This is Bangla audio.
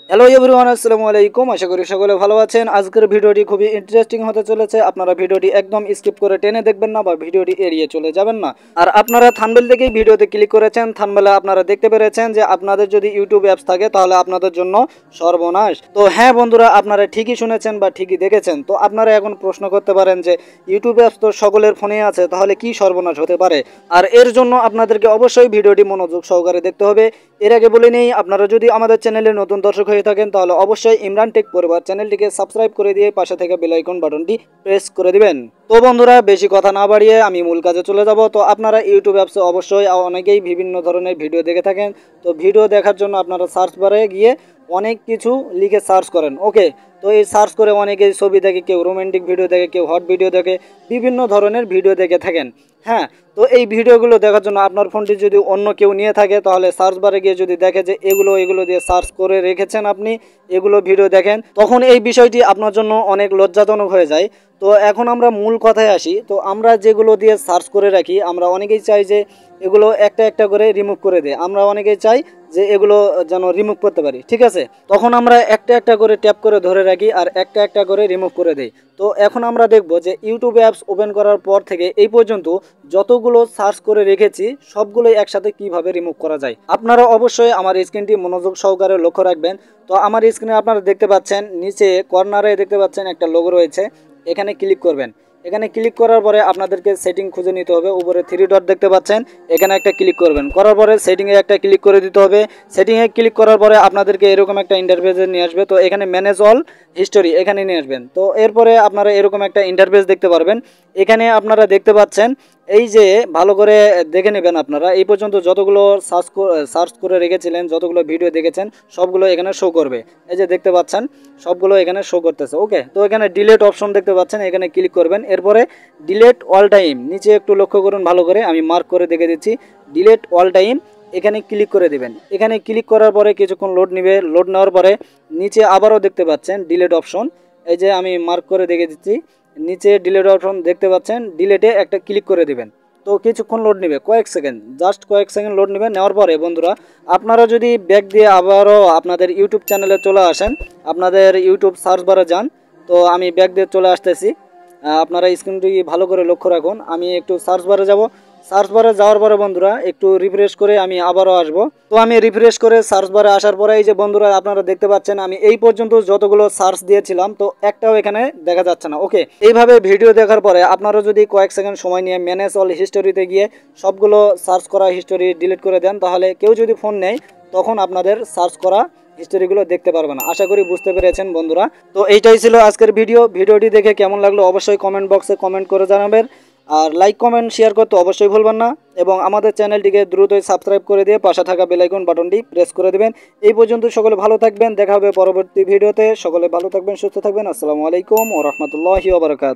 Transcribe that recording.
হ্যালো এভরিওয়ান, আসসালামু আলাইকুম। আশা করি সকলে ভালো আছেন। আজকের ভিডিওটি খুবই ইন্টারেস্টিং হতে চলেছে। আপনারা ভিডিওটি একদম স্কিপ করে টেনে দেখবেন না বা ভিডিওটি এড়িয়ে চলে যাবেন না। আর আপনারা থাম্বনেল দেখেই ভিডিওতে ক্লিক করেছেন। থাম্বনেলে আপনারা দেখতে পেরেছেন যে আপনাদের যদি ইউটিউব অ্যাপস থাকে তাহলে আপনাদের জন্য সর্বনাশ। তো হ্যাঁ বন্ধুরা, আপনারা ঠিকই শুনেছেন বা ঠিকই দেখেছেন। তো আপনারা এখন প্রশ্ন করতে পারেন যে ইউটিউব অ্যাপস তো সকলের ফোনে আছে, তাহলে কি সর্বনাশ হতে পারে। আর এর জন্য আপনাদেরকে অবশ্যই ভিডিওটি মনোযোগ সহকারে দেখতে হবে। এর আগে বলে নেই, আপনারা যদি আমাদের চ্যানেলে নতুন দর্শক হয়ে থাকেন তাহলে অবশ্যই ইমরান টেক পরিবার চ্যানেলটিকে সাবস্ক্রাইব করে দিয়ে পাশে থেকে বেল আইকন বাটনটি প্রেস করে দিবেন। তো বন্ধুরা, বেশি কথা না বাড়িয়ে আমি মূল কাজে চলে যাব। তো আপনারা ইউটিউব অ্যাপসে অবশ্যই অনেকেই বিভিন্ন ধরনের ভিডিও দেখে থাকেন। তো ভিডিও দেখার জন্য আপনারা সার্চ বারে গিয়ে অনেক কিছু লিখে সার্চ করেন। ওকে, তো এই সার্চ করে অনেকেই ছবি দেখে, কেউ রোমান্টিক ভিডিও দেখে, কেউ হট ভিডিও দেখে, বিভিন্ন ধরনের ভিডিও দেখে থাকেন। হ্যাঁ, তো এই ভিডিওগুলো দেখার জন্য আপনার ফোনটি যদি অন্য কেউ নিয়ে থাকে তাহলে সার্চ বারে গিয়ে যদি দেখে যে এগুলো দিয়ে সার্চ করে রেখেছেন আপনি, এগুলো ভিডিও দেখেন, তখন এই বিষয়টি আপনার জন্য অনেক লজ্জাজনক হয়ে যায়। তো এখন আমরা মূল কথায় আসি। তো আমরা যেগুলো দিয়ে সার্চ করে রাখি, আমরা অনেকেই চাই যে এগুলো একটা একটা করে রিমুভ করে দেয়। আমরা অনেকেই চাই যে এগুলো যেন রিমুভ করতে পারি, ঠিক আছে। তখন আমরা একটা একটা করে ট্যাপ করে ধরে রাখি আর একটা একটা করে রিমুভ করে দেই। তো এখন আমরা দেখব যে ইউটিউব অ্যাপস ওপেন করার পর থেকে এই পর্যন্ত যতগুলো সার্চ করে রেখেছি সবগুলোই একসাথে কিভাবে রিমুভ করা যায়। আপনারা অবশ্যই আমার স্ক্রিনটি মনোযোগ সহকারে লক্ষ্য রাখবেন। তো আমার স্ক্রিনে আপনারা দেখতে পাচ্ছেন নিচে কর্নারে দেখতে পাচ্ছেন একটা লোগো রয়েছে, এখানে ক্লিক করবেন। এখানে ক্লিক করার পরে আপনাদেরকে সেটিং খুঁজে নিতে হবে। উপরে 3 ডট দেখতে পাচ্ছেন, এখানে একটা ক্লিক করবেন। করার পরে সেটিংয়ে একটা ক্লিক করে দিতে হবে। সেটিংয়ে ক্লিক করার পরে আপনাদেরকে এরকম একটা ইন্টারফেসে নিয়ে আসবে। তো এখানে ম্যানেজ অল হিস্টোরি এখানে নিয়ে আসবেন। তো এরপরে আপনারা এরকম একটা ইন্টারফেস দেখতে পারবেন। এখানে আপনারা দেখতে পাচ্ছেন, এই যে ভালো করে দেখে নেবেন, আপনারা এই পর্যন্ত যতগুলো সার্চ করে রেখেছিলেন, যতগুলো ভিডিও দেখেছেন সবগুলো এখানে শো করবে। এই যে দেখতে পাচ্ছেন সবগুলো এখানে শো করতেছে। ওকে, তো এখানে ডিলেট অপশন দেখতে পাচ্ছেন, এখানে ক্লিক করবেন। এরপরে ডিলেট অল টাইম নিচে একটু লক্ষ্য করুন ভালো করে, আমি মার্ক করে দেখে দিচ্ছি। ডিলেট অল টাইম এখানে ক্লিক করে দেবেন। এখানে ক্লিক করার পরে কিছুক্ষণ লোড নেবে। লোড নেওয়ার পরে নিচে আবারও দেখতে পাচ্ছেন ডিলেট অপশন, এই যে আমি মার্ক করে দেখে দিচ্ছি। নিচে ডিলেট অপশন দেখতে পাচ্ছেন, ডিলেটে একটা ক্লিক করে দিবেন। তো কিছুক্ষণ লোড নেবে, কয়েক সেকেন্ড, জাস্ট কয়েক সেকেন্ড লোড নেবে। নেওয়ার পরে বন্ধুরা, আপনারা যদি ব্যাক দিয়ে আবারও আপনাদের ইউটিউব চ্যানেলে চলে আসেন, আপনাদের ইউটিউব সার্চ বারে যান। তো আমি ব্যাক দিয়ে চলে আসতেছি। আপনারা স্ক্রিনটি ভালো করে লক্ষ্য রাখুন। আমি একটু সার্চ বারে যাব। সার্চ বারে যাওয়ার পরে বন্ধুরা একটু রিফ্রেশ করে আমি আবারও আসব। তো আমি রিফ্রেশ করে সার্চ বারে আসার পরে এই যে বন্ধুরা আপনারা দেখতে পাচ্ছেন, আমি এই পর্যন্ত যতগুলো সার্চ দিয়েছিলাম তো একটাও এখানে দেখা যাচ্ছে না। ওকে, এইভাবে ভিডিও দেখার পরে আপনারা যদি কয়েক সেকেন্ড সময় নিয়ে ম্যানেজ অল হিস্টোরিতে গিয়ে সবগুলো সার্চ করা হিস্টোরি ডিলিট করে দেন, তাহলে কেউ যদি ফোন নেয় তখন আপনাদের সার্চ করা হিস্টোরিগুলো দেখতে পারবে না। আশা করি বুঝতে পেরেছেন বন্ধুরা। তো এইটাই ছিল আজকের ভিডিওটি দেখে কেমন লাগলো অবশ্যই কমেন্ট বক্সে কমেন্ট করে জানাবেন। আর লাইক কমেন্ট শেয়ার করতে অবশ্যই ভুলবেন না, এবং আমাদের চ্যানেলটিকে দ্রুতই সাবস্ক্রাইব করে দিয়ে পাশে থাকা বেল আইকন বাটনটি প্রেস করে দেবেন। এই পর্যন্ত সকলে ভালো থাকবেন, দেখা হবে পরবর্তী ভিডিওতে। সকলে ভালো থাকবেন, সুস্থ থাকবেন। আসসালামু আলাইকুম ওয়া রাহমাতুল্লাহি ওয়া বারাকাতুহু।